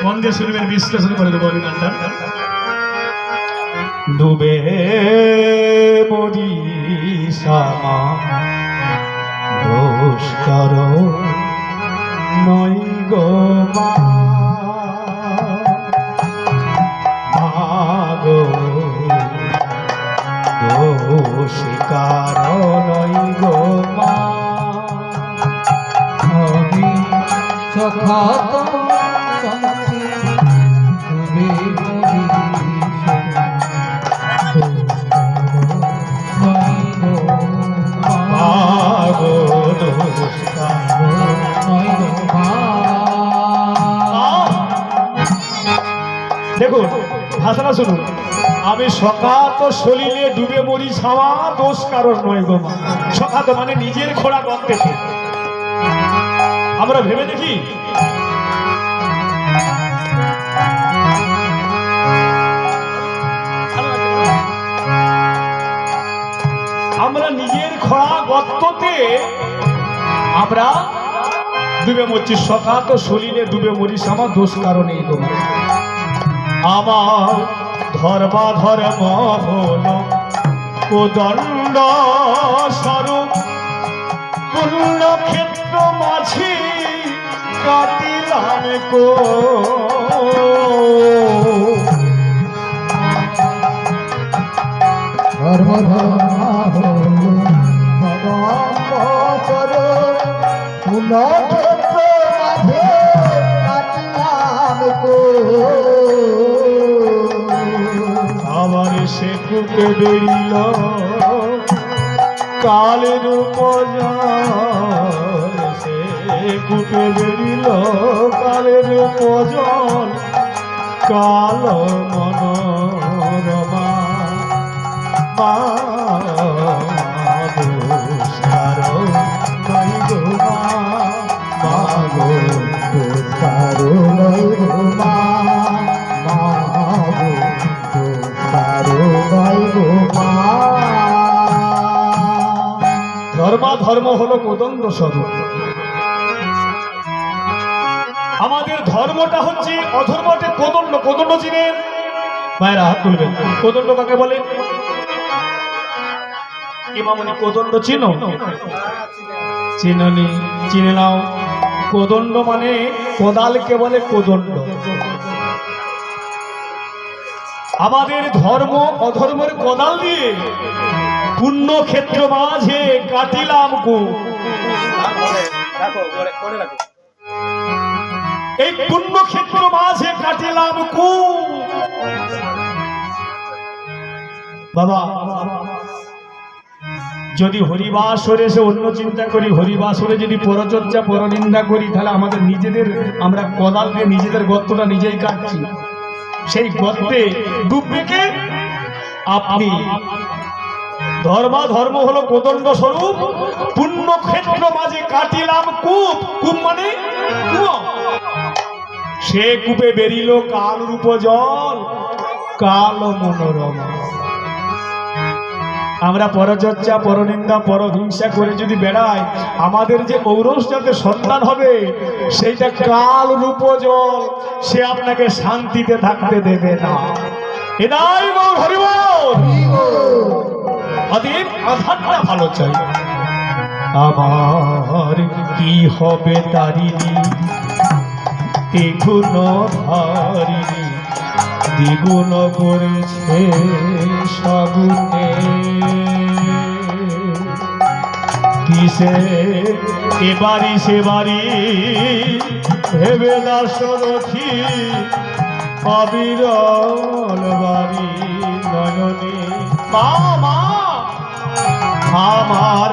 মন দিয়ে শুনবেন, বিশ্লেষণ করে দেবো আমি গানটা। ডুবে মরি শ্যামা দোষ কারো নয় গো মা, গো দোষ কারো নয় গো মা, আমি সখা দেখুন ভাষাটা শুনুন। আমি সকাত সলিলে ডুবে মরি ছাওয়া দোষ কারণ নয় গো মা। সকাত মানে নিজের খোড়া গর্তেতে। আমরা ভেবে দেখি আমরা নিজের খোড়া গর্ততে আমরা ডুবে মরছি। সকাত সলিলে ডুবে মরি ছাওয়া দোষ কারণ এই গো মা। আমার ধর্ম হল কোদণ্ড স্বরূপ, পূর্ণ ক্ষেত্র মাঝি কাটিলাম কো, আমার সে কুকে বেরিল কালের উপজন, সে কুকে বেরিল কালের উপজন, কাল মনোরমা মা দোষ কারো নয় গো মা, মা গো দোষ কারো নয় গো মা, মা গো দোষ কারো নয় গো মা। ধর্ম হলো কোদণ্ড স্বরূপ। আমাদের ধর্মটা হচ্ছে অধর্মটা কোদণ্ড। কোদণ্ড চিনেন ভাইরা? হাত তুলবেন। কোদণ্ড কাকে বলে? কি মামনি কোদণ্ড চিনো? চিননি? চিনে নাও। কোদণ্ড মানে কোদালকে বলে কোদণ্ড। আমাদের ধর্ম অধর্মের কোদাল দিয়ে পুণ্য ক্ষেত্র মাঝে কাটিলাম কু। এই পুণ্য ক্ষেত্র মাঝে কাটিলাম কু। বাবা যদি হরিবাসরে এসে অন্য চিন্তা করি, হরিবাসরে যদি পরচর্চা পরনিন্দা করি, তাহলে আমাদের নিজেদের আমরা কোদাল দিয়ে নিজেদের গর্তটা নিজেই কাটছি। সেই গর্তে ডুববে কে? আপনি। ধর্ম হলো কোদণ্ড স্বরূপ, পুণ্য ক্ষেত্র মাঝে কাটিলাম কূপ। কূপ মানে কুয়া। সে কূপে বেরিল কাল রূপ জল, কাল মনোরমা। আমরা পরচর্চা পরনিন্দা পরহিংসা করে যদি বেড়াই, আমাদের যে ঔরস জাতের সন্তান হবে সেইটা কাল রূপ জল, সে আপনাকে শান্তিতে থাকতে দেবে না। এটাই গৌর হরি বল। অতএব আধারটা ভালো চাই। আমার কি হবে তারিণী দ্বিগুণ ধারিণী, দ্বিগুণ করেছে সগুণে। কিসে এবারি সে বাড়ি ভেবে দাসরথী, অবিরল বাড়ি নয়নে। মা আমার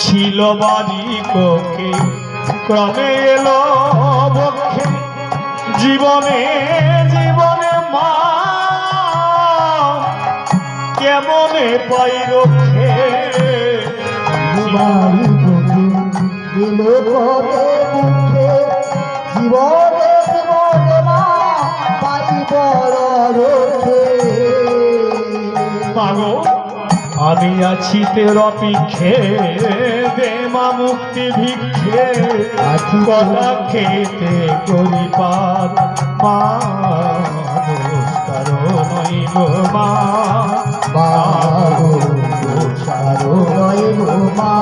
ছিল বাড়ি কোকে, ক্রমে এলো বক্ষে জীবনে জীবনে। মা কেমনে পাই রক্ষে, আমি আছি তের অপেক্ষে, দে মা মুক্তি ভিক্ষে, কথা খেতে করি পার। মা দোষ কারো নয় গো মা, মাগো দোষারো নয় গো মা,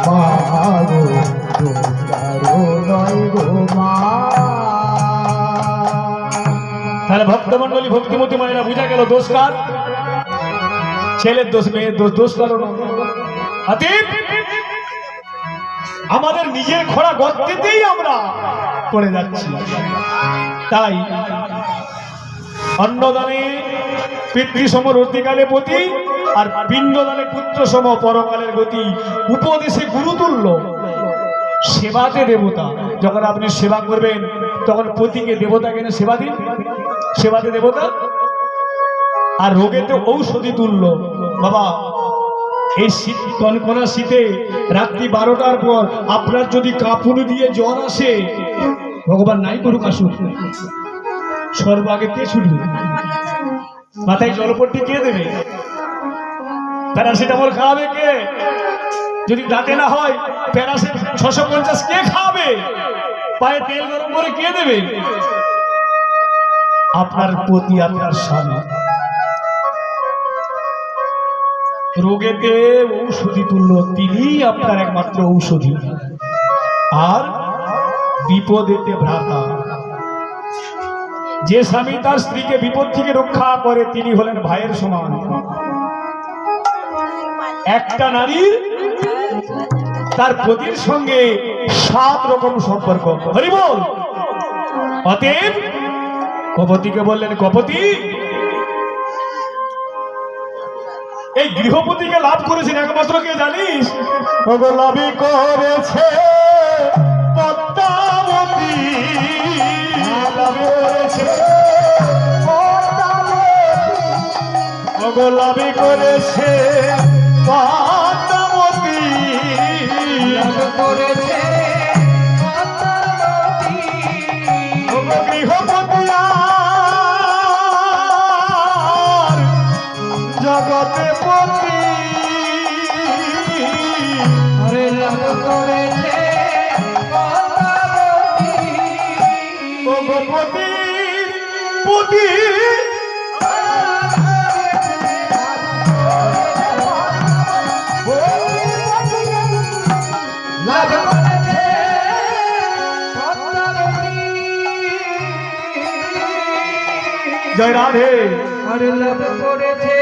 মাগো দোষারো নয় গো মা। তাহলে ভক্তমন্ডলী ভক্তিমতী মায়েরা বুঝা গেল দোষ কার? ছেলের দোষ, মেয়ের দোষ, দোষ কারো না। অতএব আমাদের নিজের খোঁড়া গর্তেতেই আমরা পড়ে যাচ্ছি। তাই অন্নদানে পিতৃসম রতিকালে পতি, আর পিণ্ডদানে পুত্রসম পরকালের গতি। উপদেশে গুরুতুল্য, সেবাতে দেবতা। যখন আপনি সেবা করবেন তখন পতিকে দেবতা কেন সেবা দিন, সেবাতে দেবতা। আর রোগেতে ঔষধি তুল্য। বাবা, এই শীত, কনকনা শীতে রাত্রি 12টার পর আপনার যদি কাঁপুনি দিয়ে জ্বর আসে, ভগবান নাই করুক আসুক, সর্বাগে কে ছুটবে? মাথায় জলপট্টি কে দেবে? প্যারাসিটামল খাওয়াবে কে? যদি দাঁতে না হয় প্যারাসিট 650 কে খাওয়াবে? পায়ে তেল গরম করে কে দেবে? আপনার পতি, আপনার স্বামী। রোগেতে ঔষধি তুল্য, তিনি আপনার একমাত্র ঔষধি। আর বিপদেতে ভ্রাতা। যে স্বামী তার স্ত্রীকে বিপদ থেকে রক্ষা করে তিনি হলেন ভাইয়ের সমান। একটা নারী তার পতির সঙ্গে 7 রকম সম্পর্ক। হরি বল। অতএব কপতিকে বললেন, কপতি, এই গৃহপতিকে লাভ করেছেন একমাত্র কে জানিস? ওগো লাভই করেছে পদ্মাবতী, লাভই করেছে ওগো লাভই করেছে পদ্মাবতী, লাভ করেছে ওগো গৃহপতি জগতে পতি, আরে লাভ করেছে ওগো পতি পতি, লাভ করেছে জয় রাধে। আরে লাভ করেছে